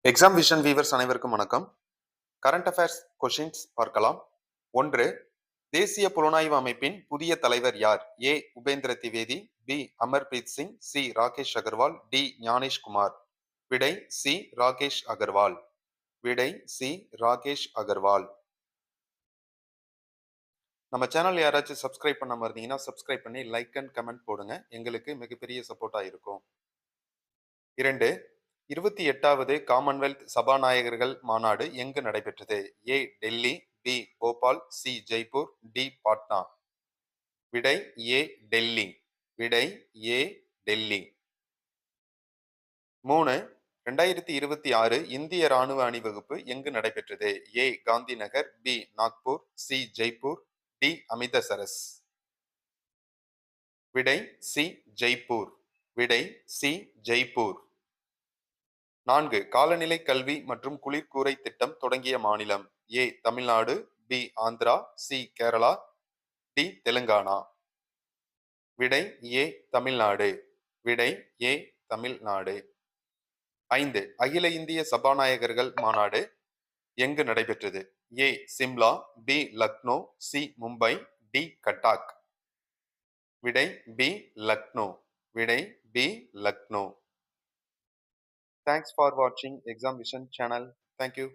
Exam vision viewers அனைவருக்கும் வணக்கம். Current affairs questions பார்க்கலாம். 1. தேசிய புலனாய்வு அமைப்பின் புதிய தலைவர் யார்? A. Upendra Dwivedi, B. Amarpreet Singh, C. Rakesh Agarwal, D. Gyanesh Kumar. விடை சி. ராகேஷ் அகர்வால். விடை சி. ராகேஷ் அகர்வால். நம்ம சேனல் யாராச்சும் சப்ஸ்கிரைப் பண்ணாம இருந்தீங்கன்னா சப்ஸ்கிரைப் பண்ணி லைக் அண்ட் கமெண்ட் போடுங்க. எங்களுக்கு மிகப்பெரிய சப்போர்ட்டா இருக்கும். 2. 28வது காமன்வெல்த் சபாநாயகர்கள் மாநாடு எங்கு நடைபெற்றது? A. Delhi, B. Bhopal, C. Jaipur, D. Patna. விடை ஏ. டெல்லி. விடை ஏ. டெல்லி. 3. 2026 இந்திய ராணுவ அணிவகுப்பு எங்கு நடைபெற்றது? A. Gandhi Nagar, B. Nagpur, C. Jaipur, D. Amritsar. விடை சி. ஜெய்ப்பூர். விடை சி. ஜெய்ப்பூர். 4. காலநிலை கல்வி மற்றும் குளிர்கூரை திட்டம் தொடங்கிய மாநிலம்? A. Tamil Nadu, B. Andhra, C. Kerala, D. Telangana. விடை ஏ. தமிழ்நாடு. விடை ஏ. தமிழ்நாடு. 5. அகில இந்திய சபாநாயகர்கள் மாநாடு எங்கு நடைபெற்றது? A. Shimla, B. Lucknow, C. Mumbai, D. Cuttack. விடை பி. லக்னோ. விடை B. Lucknow. Thanks for watching Exam Vision channel. Thank you.